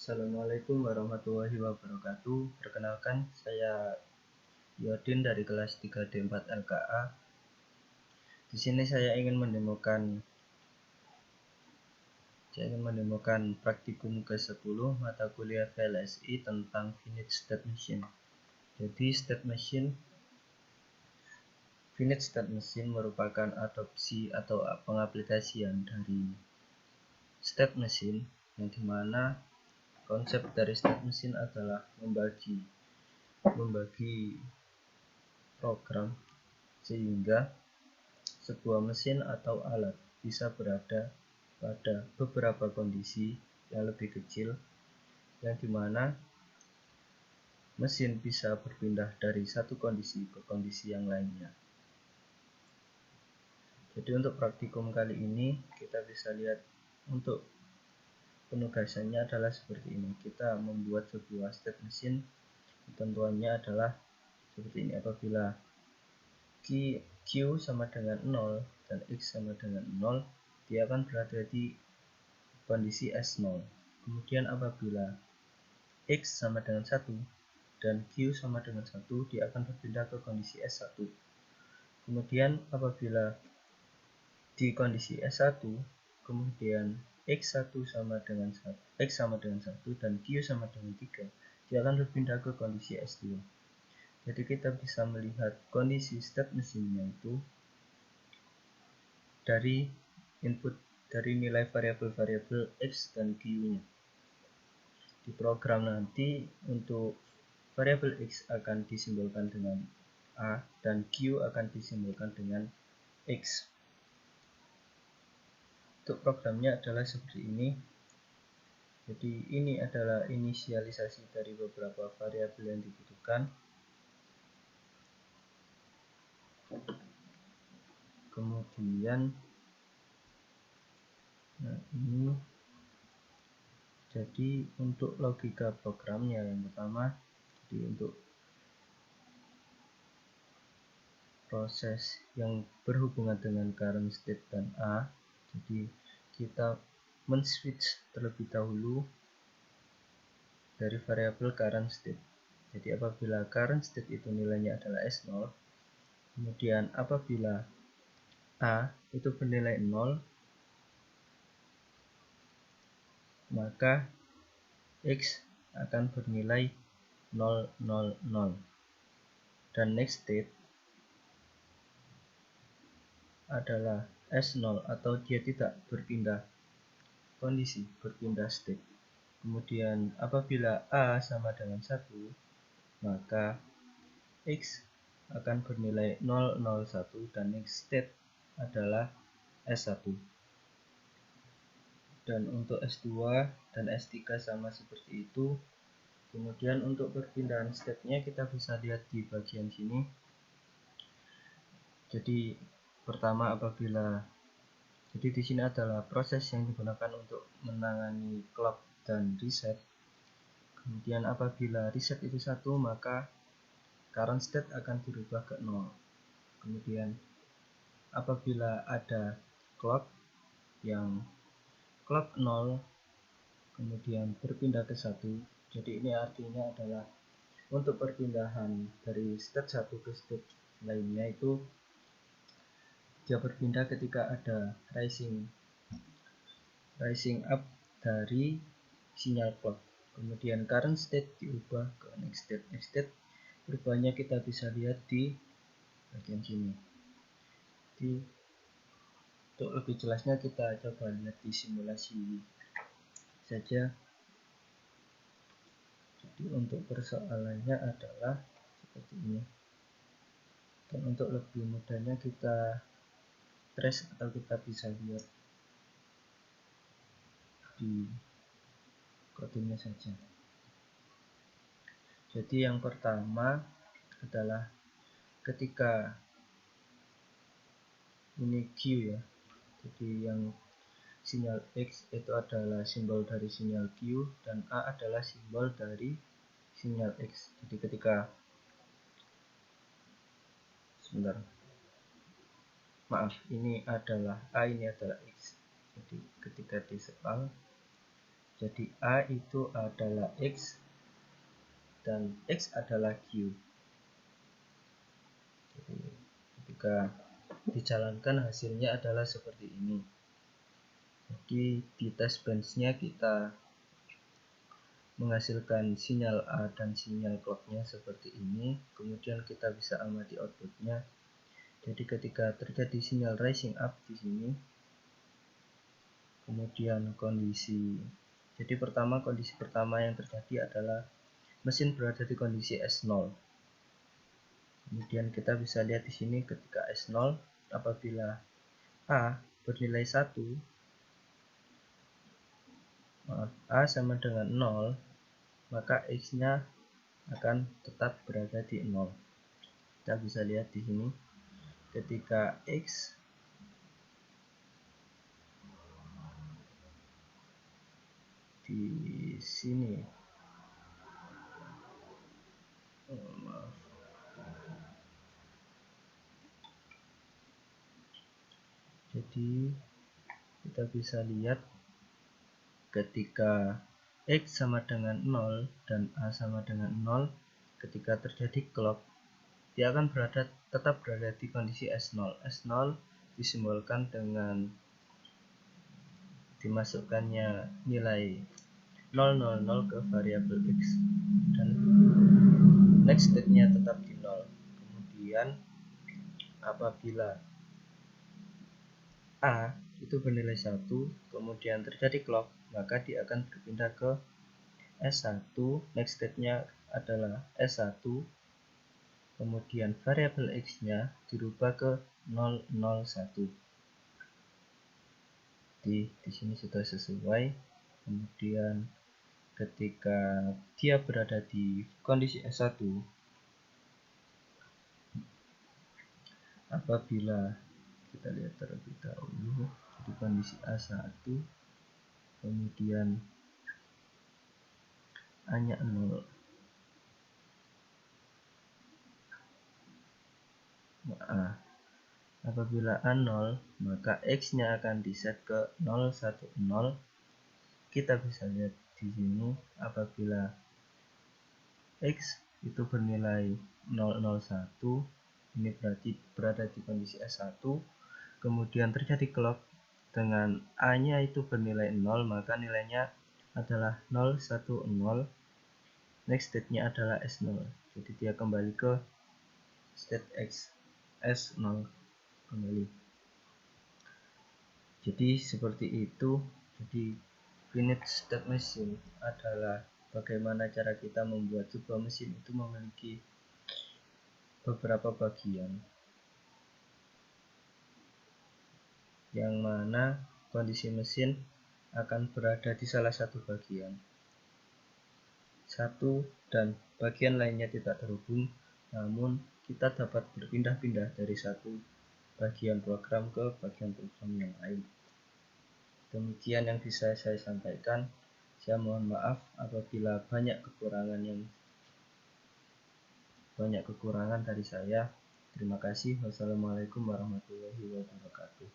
Assalamualaikum warahmatullahi wabarakatuh. Perkenalkan, saya Yodin dari kelas 3D4 LKA. Di sini saya ingin menemukan praktikum ke-10 mata kuliah VLSI tentang finite state machine. Jadi finite state machine merupakan adopsi atau pengaplikasian dari state machine, yang dimana konsep dari state machine adalah membagi program sehingga sebuah mesin atau alat bisa berada pada beberapa kondisi yang lebih kecil, yang dimana mesin bisa berpindah dari satu kondisi ke kondisi yang lainnya. Jadi untuk praktikum kali ini kita bisa lihat untuk penugasannya adalah seperti ini. Kita membuat sebuah state machine. Ketentuannya adalah seperti ini. Apabila Q sama dengan 0 dan X sama dengan 0, dia akan berada di kondisi S0. Kemudian apabila X sama dengan 1 dan Q sama dengan 1, dia akan berpindah ke kondisi S1. Kemudian apabila di kondisi S1, kemudian X1 sama dengan 1, X sama dengan 1 dan Q sama dengan 3, dia akan berpindah ke kondisi S2. Jadi kita bisa melihat kondisi state mesinnya itu dari input dari nilai variabel-variabel X dan Q-nya. Di program nanti untuk variabel X akan disimbolkan dengan A dan Q akan disimbolkan dengan X. Untuk programnya adalah seperti ini. Jadi ini adalah inisialisasi dari beberapa variabel yang dibutuhkan. Kemudian ini jadi untuk logika programnya yang pertama, jadi untuk proses yang berhubungan dengan current state dan A, jadi kita men-switch terlebih dahulu dari variabel current state. Jadi apabila current state itu nilainya adalah S0, kemudian apabila A itu bernilai 0, maka X akan bernilai 0, 0, 0. Dan next state adalah S0 atau dia tidak berpindah kondisi, berpindah state. Kemudian apabila A sama dengan 1, maka X akan bernilai 0, 0, 1 dan next state adalah S1. Dan untuk S2 dan S3 sama seperti itu. Kemudian untuk perpindahan state-nya kita bisa lihat di bagian sini. Jadi pertama jadi di sini adalah proses yang digunakan untuk menangani clock dan reset. Kemudian apabila reset itu 1, maka current state akan dirubah ke 0. Kemudian apabila ada clock 0 kemudian berpindah ke 1, jadi ini artinya adalah untuk perpindahan dari state 1 ke state lainnya itu dia berpindah ketika ada rising up dari sinyal clock. Kemudian current state diubah ke next state. Perubahannya kita bisa lihat di bagian sini. Jadi untuk lebih jelasnya kita coba lihat di simulasi saja. Jadi untuk persoalannya adalah seperti ini. Dan untuk lebih mudahnya kita trace atau kita bisa lihat di kodenya saja. Jadi yang pertama adalah ketika ini Q ya. Jadi yang sinyal X itu adalah simbol dari sinyal Q dan A adalah simbol dari sinyal X. Jadi ketika ini adalah A, ini adalah X. Jadi ketika disekal, Jadi A itu adalah X dan X adalah Q. Jadi ketika dijalankan hasilnya adalah seperti ini. Jadi di test bench-nya kita menghasilkan sinyal A dan sinyal clocknya seperti ini. Kemudian kita bisa amati outputnya. Jadi ketika terjadi sinyal rising up di sini, kemudian kondisi pertama yang terjadi adalah mesin berada di kondisi S0. Kemudian kita bisa lihat di sini ketika S0, apabila A bernilai 1, A sama dengan 0, maka X-nya akan tetap berada di 0. Kita bisa lihat di sini ketika X di sini jadi kita bisa lihat ketika X sama dengan 0 dan A sama dengan 0, ketika terjadi clock, dia akan tetap berada di kondisi S0. S0 disimbolkan dengan dimasukkannya nilai 000 ke variabel X dan next state-nya tetap di 0. Kemudian apabila A itu bernilai 1, kemudian terjadi clock, maka dia akan berpindah ke S1, next state-nya adalah S1, kemudian variabel X-nya dirubah ke 001. Di sini sudah sesuai. Kemudian ketika dia berada di kondisi S1, apabila kita lihat terlebih dahulu di kondisi A1, kemudian A-nya 0, apabila A0, maka X-nya akan diset ke 010. Kita bisa lihat di sini apabila X itu bernilai 001, ini berarti berada di kondisi S1, kemudian terjadi clock dengan A-nya itu bernilai 0, maka nilainya adalah 010. Next state-nya adalah S0. Jadi dia kembali ke state X S0 kembali. Jadi seperti itu. Jadi finite state machine adalah bagaimana cara kita membuat sebuah mesin itu memiliki beberapa bagian, yang mana kondisi mesin akan berada di salah satu bagian dan bagian lainnya tidak terhubung, namun kita dapat berpindah-pindah dari satu bagian program ke bagian program yang lain. Demikian yang bisa saya sampaikan. Saya mohon maaf apabila banyak kekurangan dari saya. Terima kasih. Wassalamualaikum warahmatullahi wabarakatuh.